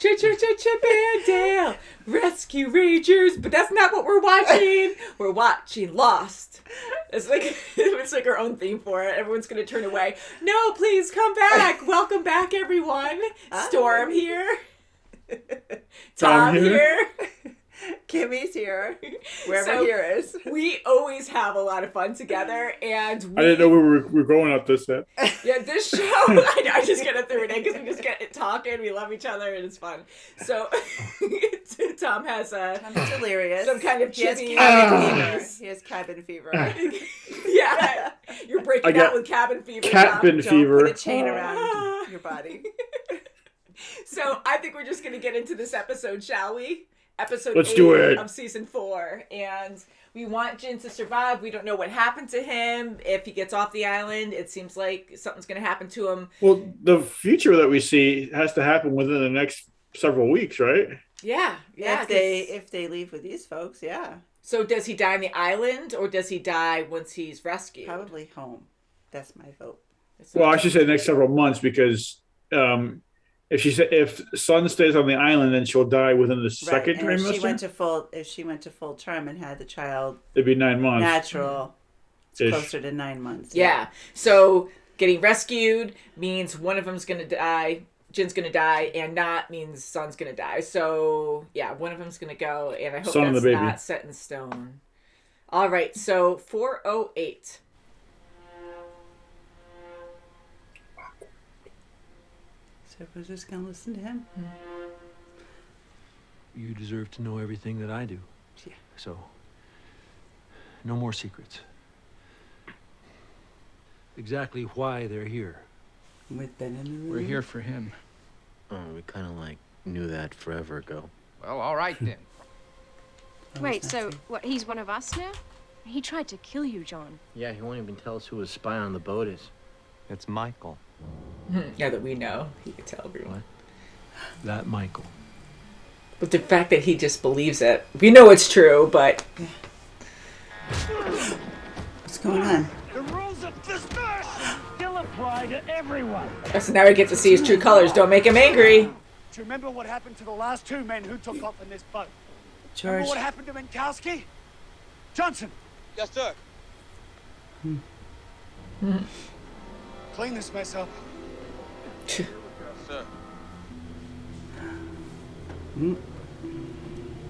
Chip and Dale, Rescue Rangers, but that's not what we're watching. We're watching Lost. It's like our own theme for it. Everyone's gonna turn away. No, please come back. Welcome back, everyone. Storm here. Tom here. Kimmy's here. Wherever here is. We always have a lot of fun together, and I didn't know we were going up this set. Yeah, this show, I just get it through it in because we just get talking, we love each other, and it's fun. So, Tom has Tom's delirious. some kind of He has chippy. cabin fever. He has cabin fever. Yeah, you're breaking out with cabin fever. Cabin fever. Put a chain around your body. So, I think we're just going to get into this episode, shall we? Episode Let's 8 do it. of season 4, and we want Jin to survive. We don't know what happened to him. If he gets off the island, it seems like something's going to happen to him. Well, the future that we see has to happen within the next several weeks, right? Yeah. If they leave with these folks, yeah. So does he die on the island, or does he die once he's rescued? Probably home. That's my vote. Well, I should say the next several months because if Sun stays on the island, then she'll die within the second and trimester. If she went to full term and had the child, it'd be 9 months. Natural. It's closer to 9 months. Yeah. So getting rescued means one of them's gonna die. Jin's gonna die, and not means Sun's gonna die. So yeah, one of them's gonna go, and I hope Son that's not set in stone. All right. So 408. So we're just gonna listen to him. You deserve to know everything that I do. Yeah. So, no more secrets. Exactly why they're here. With Ben in the room. We're here for him. Oh, we kind of knew that forever ago. Well, all right then. Wait, so what? He's one of us now? He tried to kill you, John. Yeah, he won't even tell us who his spy on the boat is. It's Michael. Now that we know, he could tell everyone. That Michael. But the fact that he just believes it, we know it's true, but what's going on? The rules of this match still apply to everyone. So now we get to see his true colors. Don't make him angry. Do you remember what happened to the last 2 men who took off in this boat? George. Remember what happened to Minkowski? Johnson. Yes, sir. Clean this mess up. Yes, sir.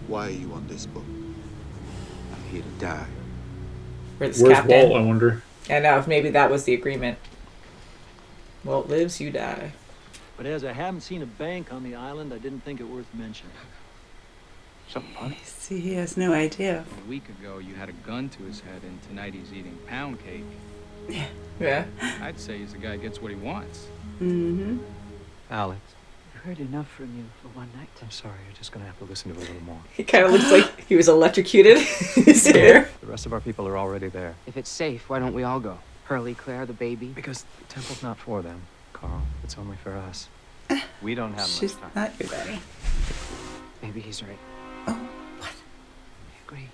Why are you on this boat? I'm here to die. Where's Walt, I wonder? I know, if maybe that was the agreement. Walt lives, you die. But as I haven't seen a bank on the island, I didn't think it worth mentioning. Something funny. See, he has no idea. A week ago, you had a gun to his head, and tonight he's eating pound cake. Yeah. I'd say he's the guy who gets what he wants. Mm-hmm. Alex. I've heard enough from you for one night. I'm sorry, you're just gonna have to listen to it a little more. He kind of looks like he was electrocuted. His hair. The rest of our people are already there. If it's safe, why don't we all go? Hurley, Claire, the baby. Because the temple's not for them, Carl. It's only for us. We don't have She's much time. not your daddy. Maybe he's right. Oh, what? I agree.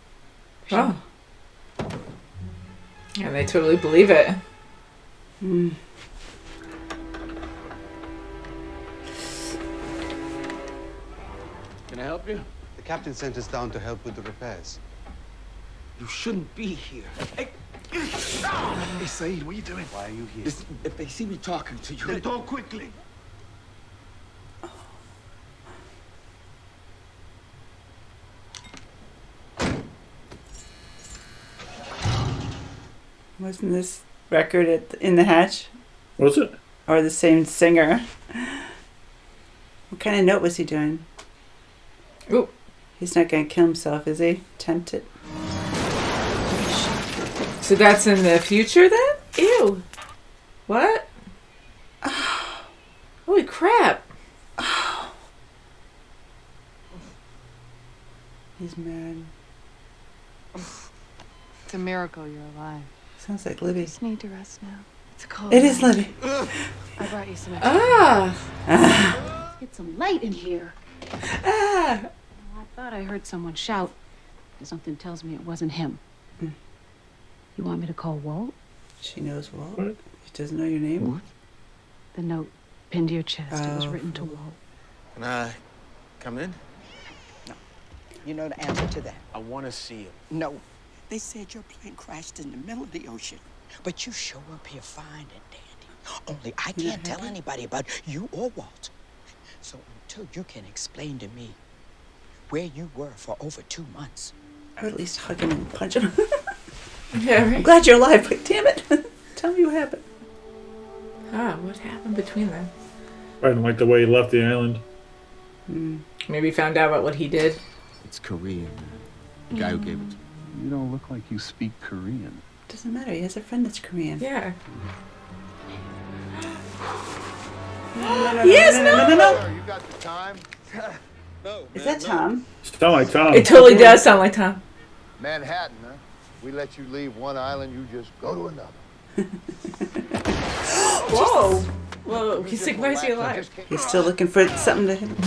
Oh. And they totally believe it. Hmm. Can I help you? The captain sent us down to help with the repairs. You shouldn't be here. Hey, Saeed, what are you doing? Why are you here? If they see me talking to you, then talk quickly. Wasn't this record in the hatch? Was it? Or the same singer? What kind of note was he doing? Ooh. He's not going to kill himself, is he? Tempted. So that's in the future then? Ew. What? Oh. Holy crap. Oh. He's mad. It's a miracle you're alive. Sounds like Libby. Just need to rest now. It's cold. It is Libby. I brought you some. Ah. Let's get some light in here. Ah. I thought I heard someone shout. Something tells me it wasn't him. Mm. You want me to call Walt? She knows Walt. What? She doesn't know your name. What? The note pinned to your chest. It was written to Walt. Can I Come in. You know the answer to that? I want to see him. No. They said your plane crashed in the middle of the ocean. But you show up here fine and dandy. Only I can't tell anybody about you or Walt. So until you can explain to me where you were for over 2 months. Or at least hug him and punch him. Yeah, right. I'm glad you're alive, but damn it. Tell me what happened. What happened between them? I didn't like the way he left the island. Maybe found out about what he did. It's Korean, man. The guy who gave it to me. You don't look like you speak Korean. Doesn't matter. He has a friend that's Korean. Yeah. Yes, no. You got the time? No. Is that Tom? Sound like Tom. It totally does sound like Tom. Manhattan, huh? We let you leave one island, you just go to another. Whoa. Whoa. He's sick. Why is he alive? He's still looking for something to hit him.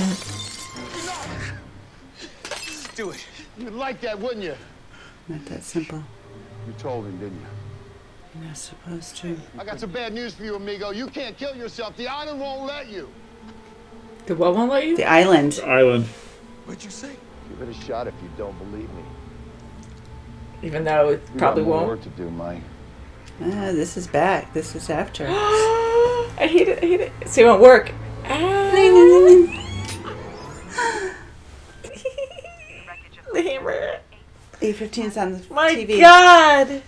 Do it. You'd like that, wouldn't you? Not that simple. You told him, didn't you? You're not supposed to. I got some bad news for you, amigo. You can't kill yourself. The island won't let you. The what won't let you? The island. The island. What'd you say? Give it a shot if you don't believe me. Even though it probably got more won't. work to do, Mike. This is back. This is after. I hate it. I hate it. So it won't work. The hammer. 8:15's on the My TV. God.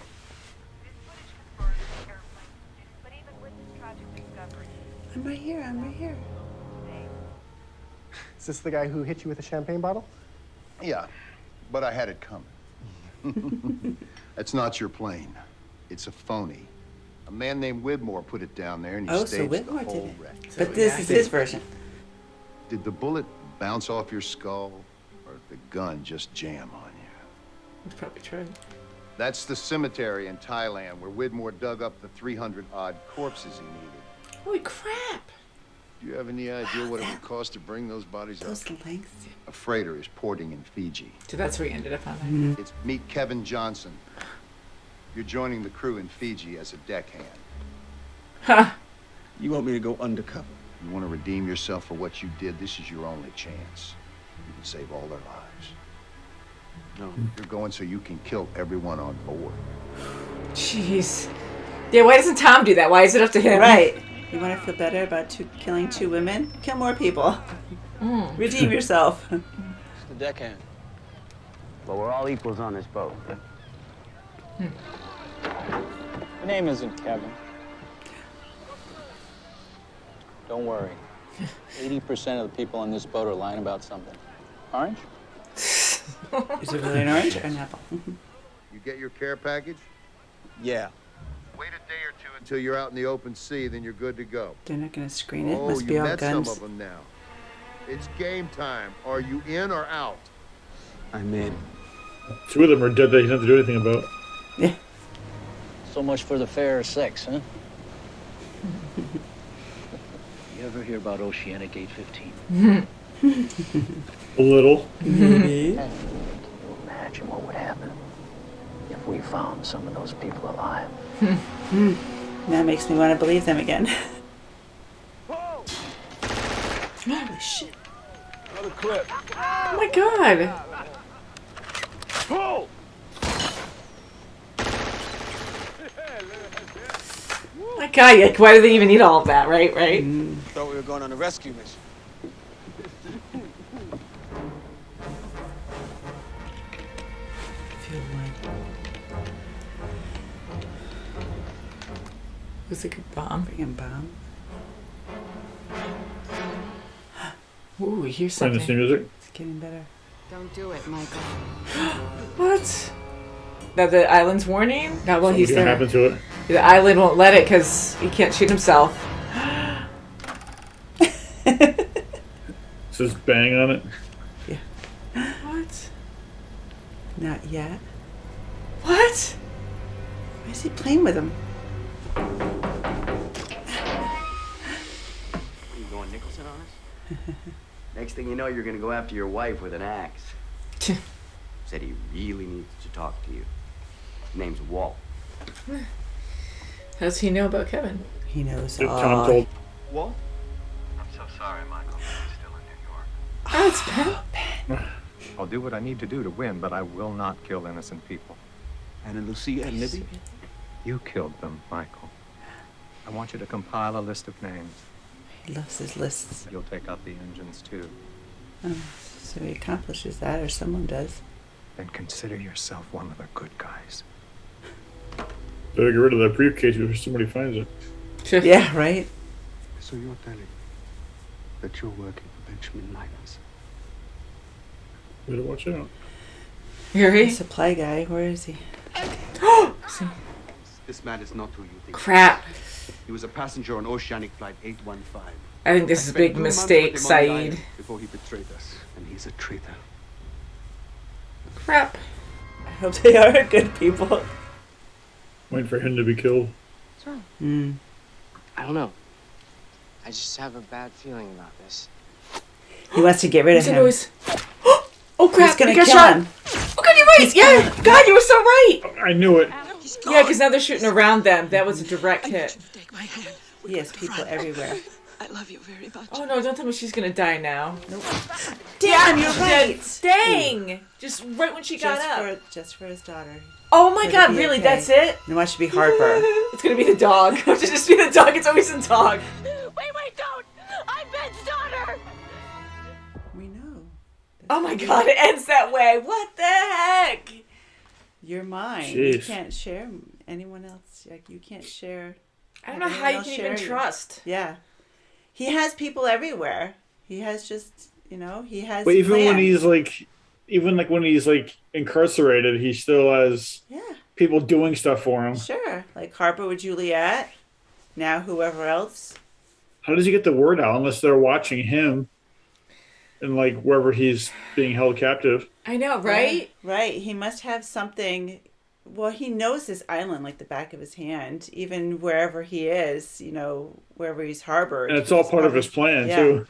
I'm right here. I'm right here. Is this the guy who hit you with a champagne bottle? Yeah, but I had it coming. That's not your plane. It's a phony. A man named Widmore put it down there and he So staged the Widmore whole did it. wreck. But this is his version. Did the bullet bounce off your skull or did the gun just jam on you? It's probably true. That's the cemetery in Thailand where Widmore dug up the 300-odd corpses he needed. Holy crap. Do you have any idea what it would cost to bring those bodies up? Those lengths. A freighter is porting in Fiji. So that's where he ended up on. It's meet Kevin Johnson. You're joining the crew in Fiji as a deckhand. Ha! You want me to go undercover? You want to redeem yourself for what you did, this is your only chance. You can save all their lives. No. You're going so you can kill everyone on board. Jeez. Yeah, why doesn't Tom do that? Why is it up to him? Right. You want to feel better about killing 2 women? Kill more people. Redeem yourself. It's the deckhand. But we're all equals on this boat. The name isn't Kevin. Don't worry. 80% of the people on this boat are lying about something. Orange? Is it really an orange or an apple? You get your care package? Yeah. Wait a day or two until you're out in the open sea, then you're good to go. They're not going to screen it. Oh, Must you be all met guns. some of them now. It's game time. Are you in or out? I'm in. 2 of them are dead that he doesn't have to do anything about. Yeah. So much for the fair sex, huh? You ever hear about Oceanic 815? A little. Maybe. Can you imagine what would happen if we found some of those people alive? That makes me want to believe them again. Holy shit. Another clip. Oh my God. Pull! My God, like, why do they even need all of that, right? Thought we were going on a rescue mission. Feel like Looks like a bomb. freaking bomb. Ooh, we hear Playing the something. same music. It's getting better. Don't do it, Michael. What? That the island's warning? Not while he's Something's gonna there. happen to it. The island won't let it because he can't shoot himself. It says bang on it. What? Not yet. What? Why is he playing with him? What are you going Nicholson on us? Next thing you know, you're gonna go after your wife with an axe. Said he really needs to talk to you. His name's Walt. How does he know about Kevin? He knows Tom all. told. What? I'm so sorry, Michael. He's still in New York. Oh, it's Ben. I'll do what I need to do to win, but I will not kill innocent people. Anna Lucia and Libby? You killed them, Michael. I want you to compile a list of names. He loves his lists. You'll take out the engines, too. Oh, so he accomplishes that, or someone does. Then consider yourself one of the good guys. Better get rid of that briefcase before somebody finds it. Yeah, right? So you're telling that you're working for Benjamin Linus? Better watch out. Harry? The supply guy, where is he? This man is not who you think. Crap. He was a passenger on Oceanic Flight 815. I think this is a big mistake, Saeed. Before he betrayed us, and he's a traitor. Crap. I hope they are good people. Waiting for him to be killed. What's wrong? Mm. I don't know. I just have a bad feeling about this. He wants to get rid of him. Oh crap! He's gonna he got kill shot. him. Oh god, you're right. Yeah, God, you were so right. I knew it. Yeah, because now they're shooting around them. That was a direct hit. He has people everywhere. I love you very much. Oh no! Don't tell me she's gonna die now. Nope. Damn, you're right. Dang! Just right when she got up. Just for his daughter. Oh my For God! the Really? BFA. That's it? And watch it be Harper. It's gonna be the dog. It'll just be the dog. It's always the dog. Wait, don't! I'm Ben's daughter! We know. Oh my God! It ends that way. What the heck? You're mine. Jeez. You can't share anyone else. Like you can't share. I don't know how you can even trust. Yeah. He has people everywhere. He has just, he has. But even when plans. he's like, when he's like incarcerated, he still has people doing stuff for him. Sure, like Harper with Juliet. Now whoever else. How does he get the word out unless they're watching him and like wherever he's being held captive? I know, right? Right. He must have something. Well, he knows this island like the back of his hand, even wherever he is, wherever he's harbored. And it's all part of his plan, too.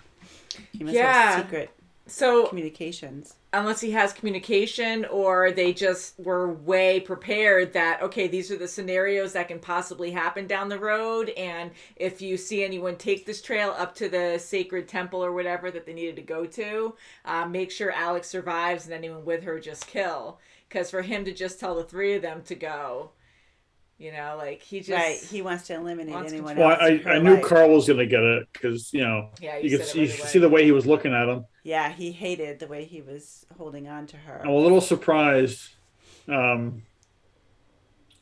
He must have secret So communications. Unless he has communication or they just were way prepared that, okay, these are the scenarios that can possibly happen down the road. And if you see anyone take this trail up to the sacred temple or whatever that they needed to go to, make sure Alex survives and anyone with her just kill. Because for him to just tell the three of them to go, he just... Right, he wants to eliminate anyone Well, else. I knew Carl was going to get it because, Yeah, you could see the way he was looking at him. Yeah, he hated the way he was holding on to her. I'm a little surprised that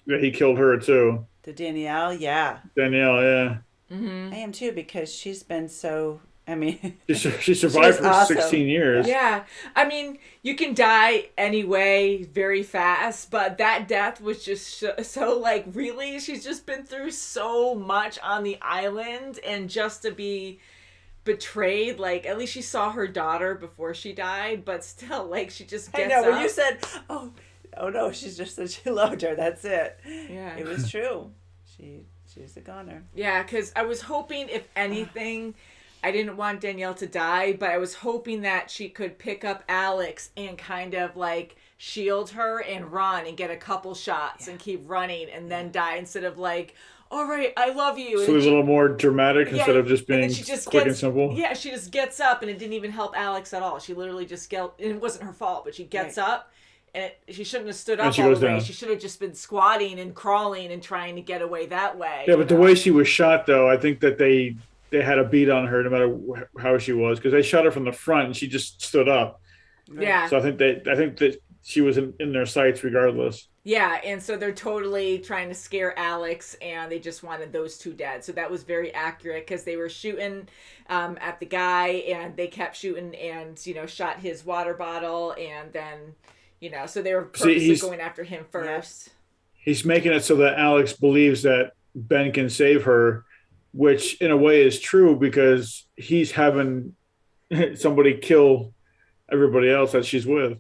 he killed her, too. The Danielle, yeah. Danielle, yeah. Mm-hmm. I am, too, because she's been so... She survived for awesome. 16 years. Yeah. I mean, you can die anyway very fast, but that death was just so like, really? She's just been through so much on the island, and just to be betrayed, like, at least she saw her daughter before she died, but still, like, she just gets up. When you said, oh no, she's just said she loved her, that's it. Yeah. It was true. She's a goner. Yeah, because I was hoping, if anything... I didn't want Danielle to die, but I was hoping that she could pick up Alex and kind of like shield her and run and get a couple shots and keep running and then die instead of like, all right, I love you. So it was a little more dramatic instead of just being quick and simple. Yeah, she just gets up and it didn't even help Alex at all. She literally just and it wasn't her fault, but she gets up and she shouldn't have stood up all the way. Down. She should have just been squatting and crawling and trying to get away that way. Yeah, but the way she was shot, though, I think that they had a beat on her no matter how she was, because they shot her from the front and she just stood up. Yeah. So I think that she was in their sights regardless. Yeah, and so they're totally trying to scare Alex, and they just wanted those two dead. So that was very accurate because they were shooting at the guy, and they kept shooting and shot his water bottle, and then so they were purposely going after him first. He's making it so that Alex believes that Ben can save her, which in a way is true because he's having somebody kill everybody else that she's with.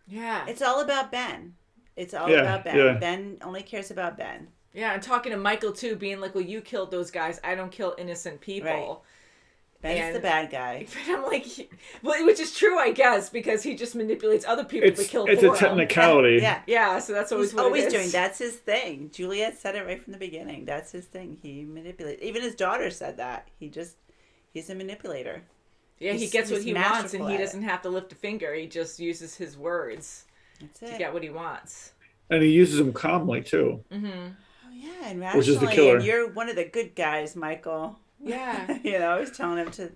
Yeah. It's all about Ben. It's all about Ben. Yeah. Ben only cares about Ben. Yeah, and talking to Michael too, being like, well, you killed those guys. I don't kill innocent people. Right. Ben's the bad guy. But I'm like, well, which is true, I guess, because he just manipulates other people to kill It's for a technicality. Yeah. Yeah, so that's always He's what always it is. doing. That's his thing. Juliet said it right from the beginning. That's his thing. He manipulates. Even his daughter said that. He's a manipulator. Yeah, he gets what he's he wants, and masterful he at it. doesn't have to lift a finger. He just uses his words That's to it. get what he wants. And he uses them calmly too. Mm-hmm. Oh yeah, and Which is the rationally, killer. and you're one of the good guys, Michael. Yeah. You know, he's telling him to,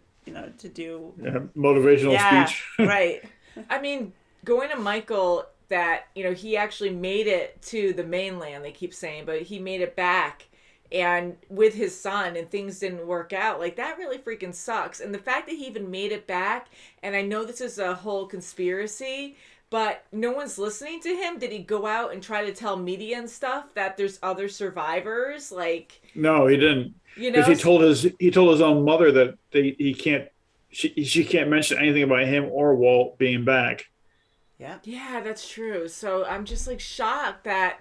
to do. Yeah, motivational speech. Right. I mean, going to Michael, that, he actually made it to the mainland, they keep saying, but he made it back and with his son, and things didn't work out. Like, that really freaking sucks. And the fact that he even made it back, and I know this is a whole conspiracy, but no one's listening to him. Did he go out and try to tell media and stuff that there's other survivors? Like, No, he didn't. Because he told his own mother that she can't mention anything about him or Walt being back. Yeah, that's true. So I'm just like shocked that,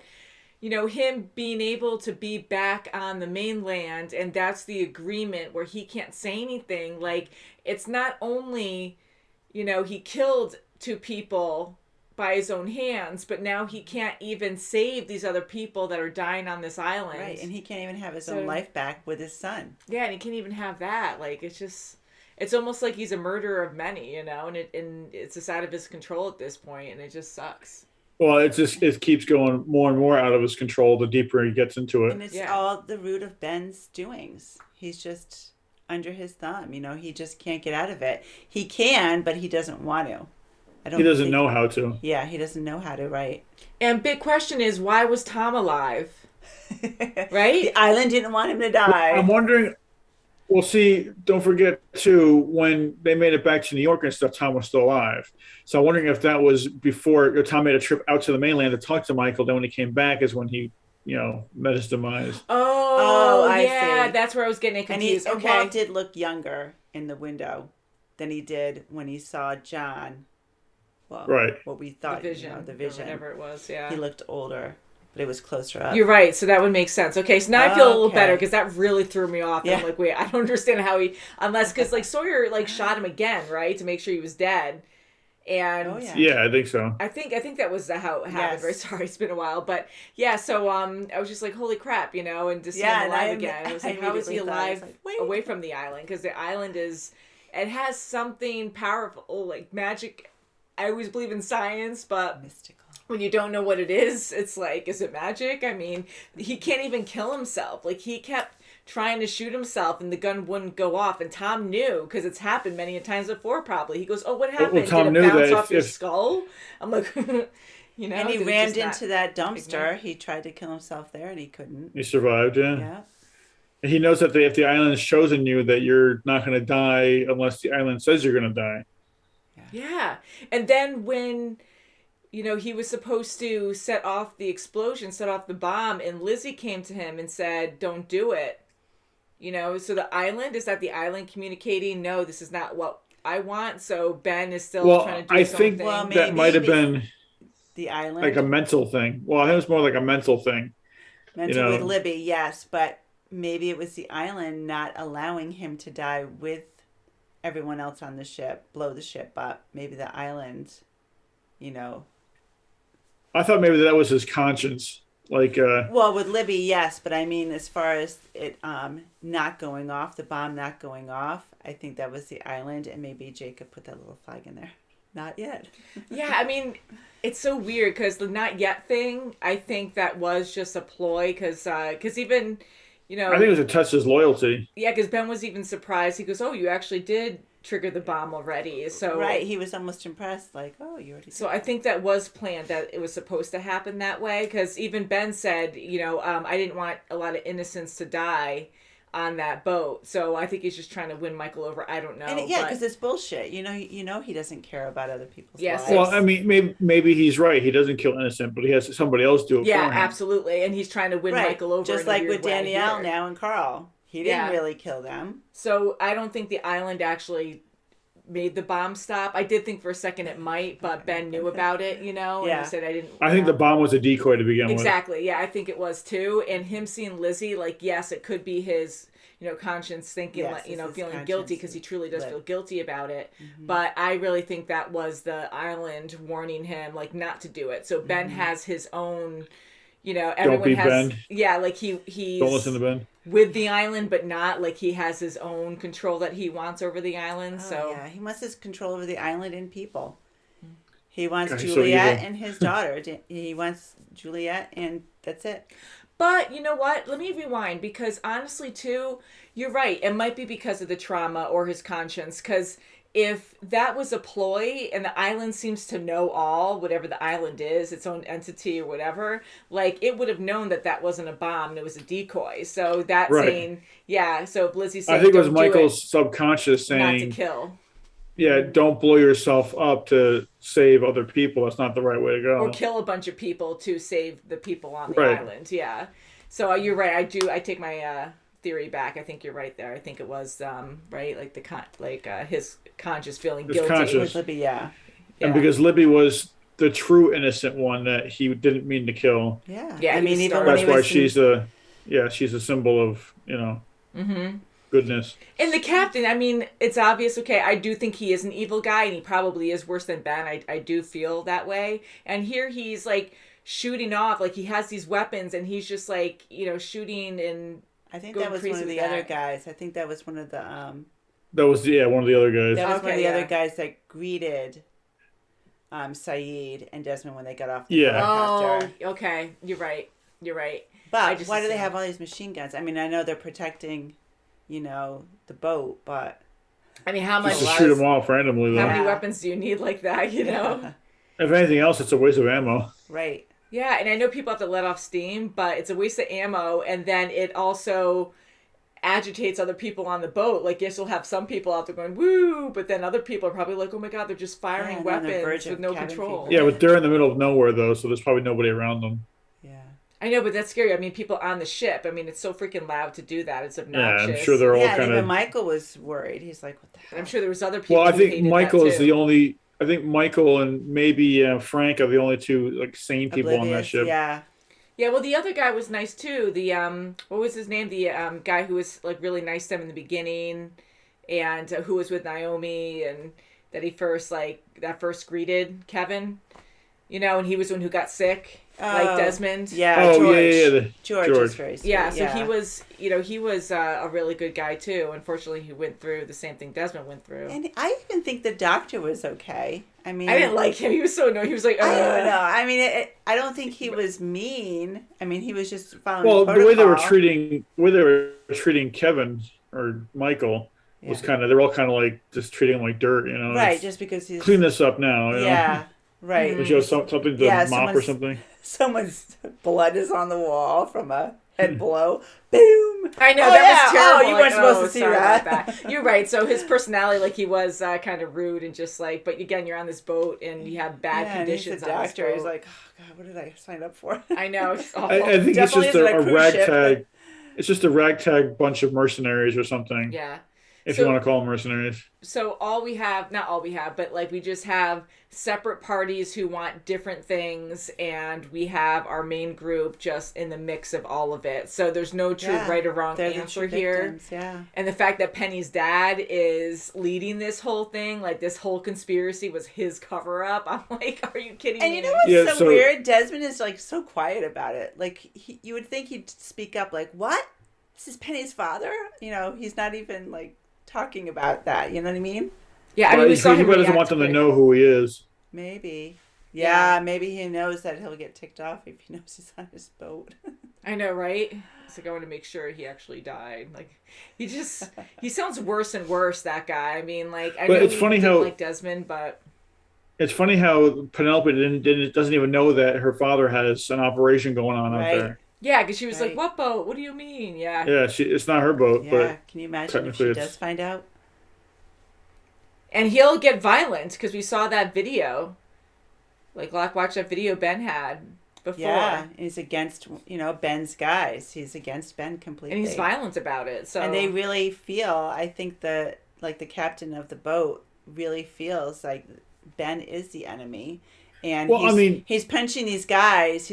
him being able to be back on the mainland, and that's the agreement where he can't say anything. Like, it's not only, he killed 2 people by his own hands, but now he can't even save these other people that are dying on this island. Right, and he can't even have his own life back with his son. Yeah, and he can't even have that. Like, it's almost like he's a murderer of many, and it's just out of his control at this point, and it just sucks. Well, it keeps going more and more out of his control the deeper he gets into it. And it's all the root of Ben's doings. He's just under his thumb. He just can't get out of it. He can, but he doesn't want to. He doesn't know how to. Yeah, he doesn't know how to, right? And big question is, why was Tom alive? Right? The island didn't want him to die. I'm wondering. Well, see, don't forget too, when they made it back to New York and stuff, Tom was still alive. So I'm wondering if that was before Tom made a trip out to the mainland to talk to Michael. Then when he came back is when he, met his demise. I see. That's where I was getting confused. And Walt did look younger in the window than he did when he saw John. Well, right. What we thought, the vision, the vision. or whatever it was, yeah. He looked older, but it was closer up. You're right, so that would make sense. Okay, so now I feel a little better, because that really threw me off. Yeah. I'm like, wait, I don't understand how because like Sawyer shot him again, right, to make sure he was dead. And yeah, I think so. I think that was how it happened. Very sorry, it's been a while, but yeah. So I was just like, holy crap, and to see him alive again. I was like, how is he alive away from the island? Because the island it has something powerful, like magic. I always believe in science, but mystical. When you don't know what it is, it's like, is it magic? I mean, he can't even kill himself. Like, he kept trying to shoot himself, and the gun wouldn't go off. And Tom knew, because it's happened many times before, probably. He goes, "Oh, what happened? Well, Tom Did it knew bounce that off your skull?" I'm like, And he did it rammed just into that dumpster. He tried to kill himself there, and he couldn't. He survived, yeah. Yeah. And he knows that if the island has chosen you, that you're not going to die unless the island says you're going to die. Yeah. And then when, he was supposed to set off the explosion, set off the bomb, and Lizzie came to him and said, "Don't do it." So the island, is that the island communicating, no, this is not what I want. So Ben is still trying to do something. Well, I think that might have been the island, like a mental thing. Well, I think it was more like a mental thing. Mental with Libby, yes, but maybe it was the island not allowing him to die with everyone else on the ship, blow the ship up. Maybe the island, I thought maybe that was his conscience. Like, well, with Libby, yes, but I mean, as far as it not going off, the bomb not going off, I think that was the island, and maybe Jacob put that little flag in there. Not yet. Yeah, I mean, it's so weird, because the not yet thing, I think that was just a ploy, because even, I think it was to test his loyalty. Yeah, because Ben was even surprised. He goes, "Oh, you actually did trigger the bomb already." So right, he was almost impressed, like, "Oh, you already did." So I think that was planned, that it was supposed to happen that way, because even Ben said, I didn't want a lot of innocents to die on that boat. So I think he's just trying to win Michael over. I don't know. And because it's bullshit. He doesn't care about other people's lives. Well, I mean, maybe he's right. He doesn't kill innocent, but he has somebody else do it for him. Yeah, absolutely. And he's trying to win Michael over. Just like with Danielle now and Carl. He didn't really kill them. So I don't think the island actually made the bomb stop. I did think for a second it might, but Ben knew about it, and he said I didn't. I think the bomb was a decoy to begin with. Exactly. Yeah, I think it was too. And him seeing Lizzie, like, yes, it could be his, conscience thinking, feeling guilty, because he truly does feel guilty about it. Mm-hmm. But I really think that was the island warning him, like, not to do it. So Ben has his own, you know, everyone be has, Ben. yeah, like he's Don't listen to Ben. with the island, but not like he has his own control that he wants over the island. So yeah, he wants his control over the island and people. He wants God, he's so Juliet evil. and his daughter. He wants Juliet, and that's it. But you know what? Let me rewind, because honestly, too, you're right. It might be because of the trauma or his conscience. Because if that was a ploy and the island seems to know all, whatever the island is, its own entity or whatever, like it would have known that that wasn't a bomb and it was a decoy. So that saying, yeah. So if Lizzie's saying, I think it was "Don't Michael's do subconscious it, not to saying, kill. yeah, don't blow yourself up to save other people. That's not the right way to go. Or kill a bunch of people to save the people on the Right. island." Yeah. So you're right. I take my theory back. I think you're right there. I think it was right, like his conscious feeling His guilty. conscious. Libby, yeah. And because Libby was the true innocent one that he didn't mean to kill. Yeah. Yeah. I mean, even when That's he why was she's a symbol of, you know, goodness. And the captain, I mean, it's obvious. Okay, I do think he is an evil guy, and he probably is worse than Ben. I do feel that way. And here he's like shooting off, like he has these weapons, and he's just like, you know, shooting and. I think going that was crazy one of with the other that. guys. I think that was one of the That was one of the other guys. that was one of Okay, the other yeah. guys that greeted Saeed and Desmond when they got off the Yeah. helicopter. Oh, okay. You're right. But I just why do they assumed. have all these machine guns? I mean, I know they're protecting, you know, the boat, but I mean, how much? Just to shoot them off randomly, though. How many weapons do you need like that? You know. If anything else, it's a waste of ammo. right. Yeah, and I know people have to let off steam, but it's a waste of ammo, and then it also agitates other people on the boat. Like, yes, you'll have some people out there going, woo, but then other people are probably like, oh my god, they're just firing Yeah, and on the weapons verge with of no cabin control. fever. Yeah, but they're in the middle of nowhere, though, so there's probably nobody around them. I know, but that's scary. I mean, people on the ship, I mean, it's so freaking loud to do that. It's obnoxious. Yeah, I'm sure they're all Yeah, and kind even of... Michael was worried. He's like, what the hell? And I'm sure there was other people Well, I who think hated Michael that is too. the only... I think Michael and maybe Frank are the only two, like, sane people on that Oblivious, ship. Yeah. Yeah, well, the other guy was nice too. The what was his name? The guy who was like really nice to them in the beginning, and who was with Naomi, and that he first greeted Kevin, you know, and he was the one who got sick, like Desmond. Yeah, Oh, George. yeah. George is very sweet. Yeah, so he was, you know, he was a really good guy too. Unfortunately, he went through the same thing Desmond went through. And I even think the doctor was okay. I mean, I didn't like him. He was so annoying. He was like, I don't know. I mean, I don't think he was mean. I mean, he was just following. Well, protocol. the way they were treating Kevin or Michael was kind of... They're all kind of like just treating him like dirt, you know? Right, It's, just because he's... clean this up now, you know? Yeah, right. Did you have something to mop or something? Someone's blood is on the wall from a head blow. Boom! I know, Oh, that yeah. was terrible. Oh, you weren't Like, supposed to see sorry that. about that. You're right. So his personality, like, he was kind of rude and just like, but again, you're on this boat and you have bad conditions and he's a on doctor. this boat. He's like, oh god, what did I sign up for? I know. It's awful. I think it's Definitely just isn't a cruise ship. ragtag. It's just a ragtag bunch of mercenaries or something. Yeah. If you want to call them mercenaries. So not all we have, but like we just have separate parties who want different things, and we have our main group just in the mix of all of it. So there's no true right or wrong They're the answer true here. victims, yeah. And the fact that Penny's dad is leading this whole thing, like this whole conspiracy was his cover up. I'm like, are you kidding And me? you know what's so weird? Desmond is like so quiet about it. Like you would think he'd speak up. Like, what? This is Penny's father? You know, he's not even like talking about that. You know what I mean? Yeah, I mean, we saw him he doesn't react want them to quick. know who he is. Maybe. Yeah, maybe he knows that he'll get ticked off if he knows he's on his boat. I know, right? It's like I want to make sure he actually died. Like he sounds worse and worse. That guy. I mean, like I But know it's he funny didn't how- like Desmond, but It's funny how Penelope doesn't even know that her father has an operation going on out there. yeah, because she was like, "What boat? What do you mean?" Yeah. Yeah, it's not her boat, Yeah, but can you imagine if technically she it's... does find out? And he'll get violent because we saw that video. Like, watch that video Ben had before. Yeah, and he's against, Ben's guys. He's against Ben completely. And he's violent about it. So And they really feel, I think the captain of the boat really feels like Ben is the enemy. And he's punching these guys.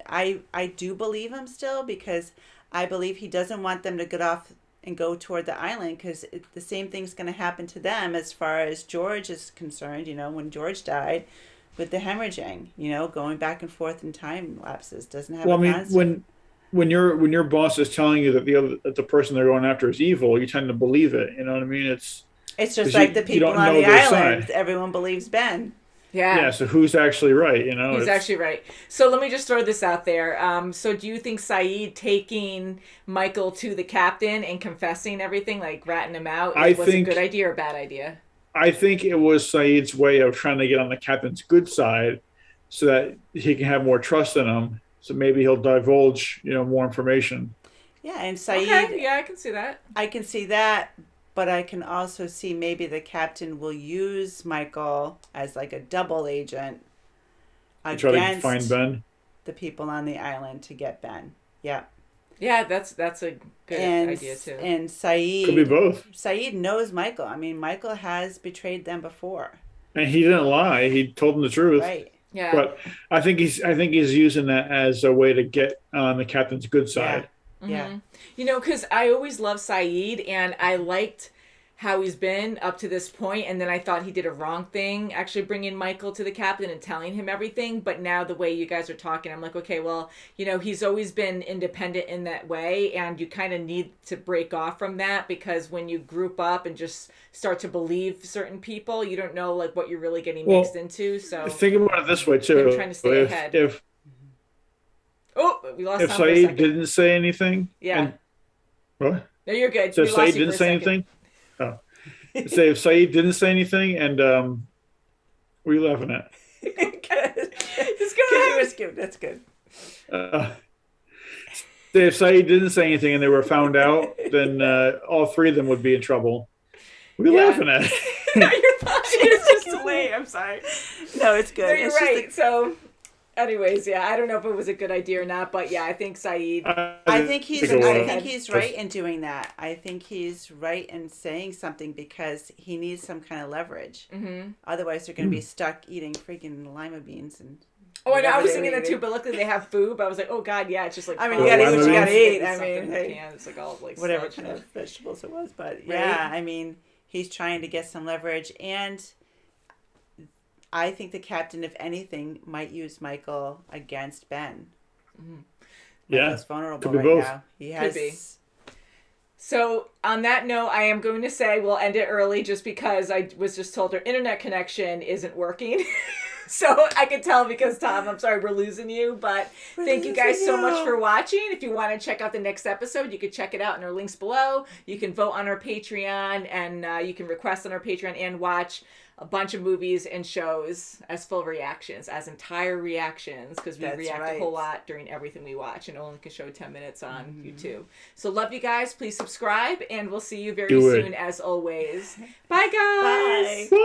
I do believe him still, because I believe he doesn't want them to get off and go toward the island, because the same thing's going to happen to them as far as George is concerned. You know, when George died with the hemorrhaging, going back and forth in time lapses doesn't have. Well, I mean, when your boss is telling you that the person they're going after is evil, you tend to believe it. You know what I mean? It's just like the people on the island. Everyone believes Ben. Yeah. So who's actually right? Who's actually right? So let me just throw this out there. So do you think Saeed taking Michael to the captain and confessing everything, like ratting him out, was a good idea or a bad idea? I think it was Saeed's way of trying to get on the captain's good side, so that he can have more trust in him. So maybe he'll divulge, more information. Yeah, and Saeed. Okay, yeah, I can see that. I can see that. But I can also see maybe the captain will use Michael as like a double agent against find Ben. The people on the island to get Ben. Yeah. Yeah, that's a good idea too. And Saeed could be both. Saeed knows Michael. I mean, Michael has betrayed them before. And he didn't lie. He told them the truth. Right. Yeah. But I think he's using that as a way to get on the captain's good side. Yeah. Because I always loved Saeed, and I liked how he's been up to this point, and then I thought he did a wrong thing, actually bringing Michael to the captain and telling him everything. But now the way you guys are talking, I'm like, okay, well, he's always been independent in that way, and you kind of need to break off from that, because when you group up and just start to believe certain people, you don't know like what you're really getting mixed into. So think about it this way too. I'm trying to stay ahead. We lost. If Saeed didn't say anything, yeah. What? No, you're good. So Saeed didn't say anything. Oh, say if Saeed didn't say anything, and what are you laughing at? Good. Just go ahead. That's good. Say if Saeed didn't say anything and they were found out, then all three of them would be in trouble. What are you laughing at? No, you're fine. It's just late. I'm sorry. No, it's good. No, you're right. So. Anyways, yeah, I don't know if it was a good idea or not, but yeah, I think Saeed. I think he's right in doing that. I think he's right in saying something because he needs some kind of leverage. Mm-hmm. Otherwise, they're going to be stuck eating freaking lima beans and. Oh, I know. I was thinking that too, but luckily they have food. But I was like, oh god, yeah, it's just like. I mean, you gotta eat what you gotta eat. I mean, it's like all like whatever kind of vegetables it was, but yeah, I mean, he's trying to get some leverage and. I think the captain, if anything, might use Michael against Ben. Mm-hmm. Michael's vulnerable right now. He has. Could be. So, on that note, I am going to say we'll end it early just because I was just told our internet connection isn't working. So, I could tell because, Tom, I'm sorry we're losing you. But thank you guys so much for watching. If you want to check out the next episode, you can check it out in our links below. You can vote on our Patreon, and you can request on our Patreon and watch a bunch of movies and shows as full reactions, as entire reactions, because we react a whole lot during everything we watch and only can show 10 minutes on YouTube. So love you guys. Please subscribe, and we'll see you very soon as always. Bye, guys. Bye.